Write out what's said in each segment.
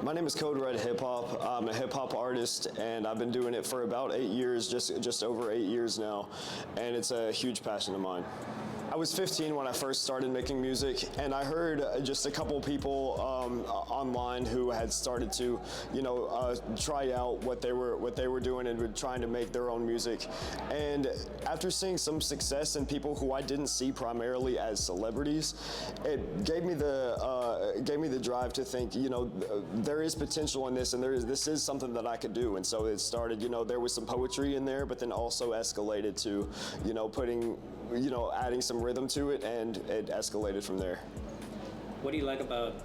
My name is Code Red Hip Hop. I'm a hip hop artist, and I've been doing it for about 8 years, just over 8 years now, and it's a huge passion of mine. I was 15 when I first started making music, and I heard just a couple people online who had started to, try out what they were doing and were trying to make their own music. And after seeing some success in people who I didn't see primarily as celebrities, it gave me the drive to think, there is potential in this, and this is something that I could do. And so it started, there was some poetry in there, but then also escalated to, adding some rhythm to it, and it escalated from there. What do you like about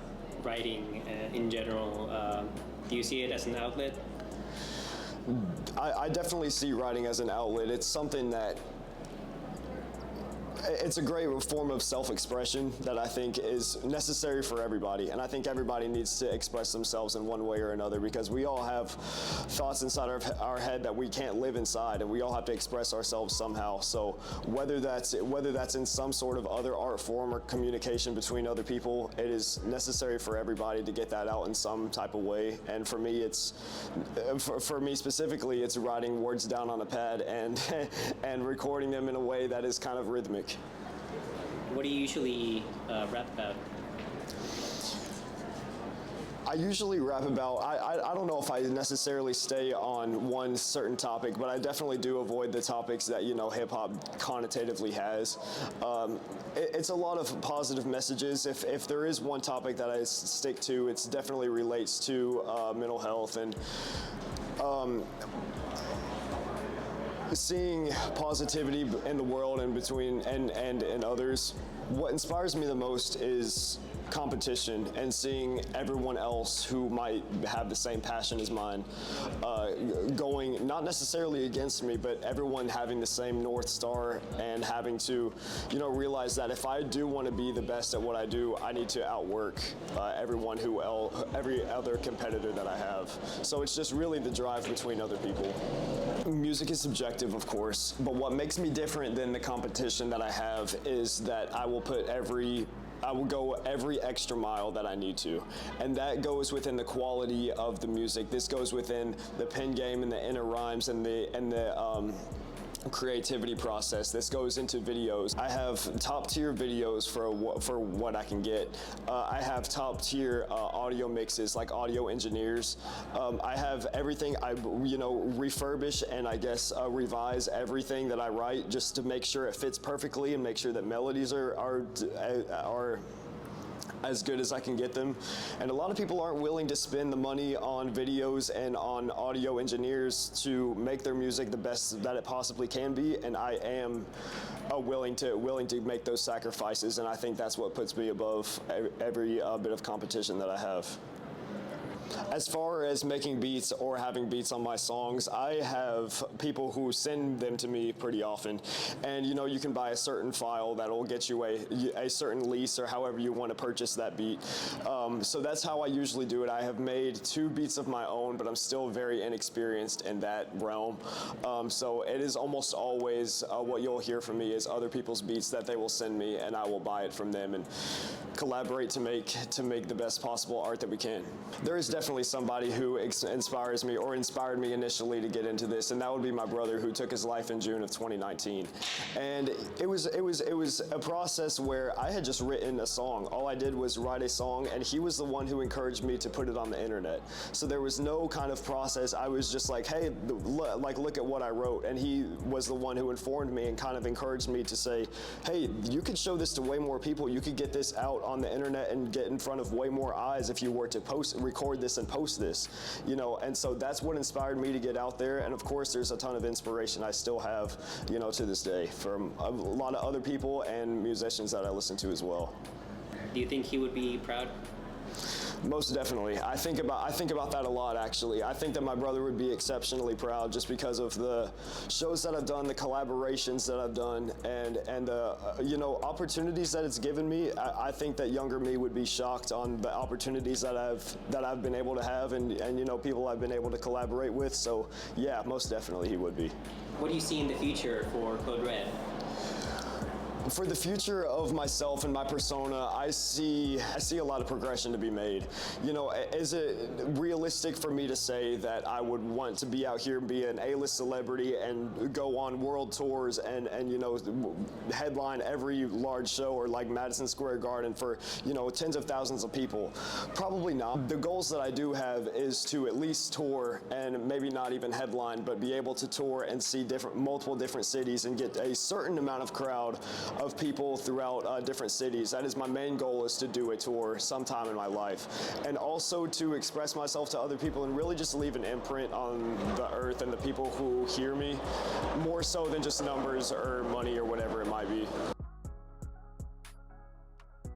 writing in general? Do you see it as an outlet? I definitely see writing as an outlet. It's something that it's a great form of self-expression that I think is necessary for everybody, and I think everybody needs to express themselves in one way or another, because we all have thoughts inside our head that we can't live inside, and we all have to express ourselves somehow. So whether that's in some sort of other art form or communication between other people, it is necessary for everybody to get that out in some type of way. And for me, for me specifically, it's writing words down on a pad and and recording them in a way that is kind of rhythmic. What do you usually rap about? I usually rap about, I don't know if I necessarily stay on one certain topic, but I definitely do avoid the topics that, hip-hop connotatively has. It's a lot of positive messages. If there is one topic that I stick to, it definitely relates to mental health and seeing positivity in the world and between and others. What inspires me the most is competition and seeing everyone else who might have the same passion as mine going not necessarily against me, but everyone having the same North Star and having to realize that if I do want to be the best at what I do, I need to outwork every other competitor that I have. So it's just really the drive between other people. Music is subjective, of course, but what makes me different than the competition that I have is that I will go every extra mile that I need to. And that goes within the quality of the music. This goes within the pen game and the inner rhymes and the creativity process. This goes into videos. I have top tier videos for what I can get. I have top tier audio mixes, like audio engineers. I have everything. I refurbish and I guess revise everything that I write just to make sure it fits perfectly and make sure that melodies are as good as I can get them. And a lot of people aren't willing to spend the money on videos and on audio engineers to make their music the best that it possibly can be, and I am willing to make those sacrifices, and I think that's what puts me above every bit of competition that I have. As far as making beats or having beats on my songs, I have people who send them to me pretty often. And you can buy a certain file that'll get you a certain lease or however you want to purchase that beat. So that's how I usually do it. I have made 2 beats of my own, but I'm still very inexperienced in that realm. So it is almost always what you'll hear from me is other people's beats that they will send me, and I will buy it from them and collaborate to make the best possible art that we can. There is definitely somebody who inspires me or inspired me initially to get into this, and that would be my brother, who took his life in June of 2019. And it was a process where I had just written a song. All I did was write a song, and he was the one who encouraged me to put it on the internet. So there was no kind of process. I was just like, hey, look at what I wrote, and he was the one who informed me and kind of encouraged me to say, hey, you could show this to way more people. You could get this out on the internet and get in front of way more eyes if you were to record this and post this, and so that's what inspired me to get out there. And of course, there's a ton of inspiration I still have, to this day, from a lot of other people and musicians that I listen to as well. Do you think he would be proud? Most definitely. I think about that a lot, actually. I think that my brother would be exceptionally proud just because of the shows that I've done, the collaborations that I've done, and the opportunities that it's given me. I think that younger me would be shocked on the opportunities that I've been able to have, and people I've been able to collaborate with. So yeah, most definitely he would be. What do you see in the future for Code Red? For the future of myself and my persona, I see a lot of progression to be made. You know, is it realistic for me to say that I would want to be out here and be an A-list celebrity and go on world tours and you know, headline every large show or like Madison Square Garden for, you know, tens of thousands of people? Probably not. The goals that I do have is to at least tour and maybe not even headline, but be able to tour and see multiple different cities and get a certain amount of crowd of people throughout different cities. That is my main goal, is to do a tour sometime in my life. And also to express myself to other people and really just leave an imprint on the earth and the people who hear me, more so than just numbers or money or whatever it might be.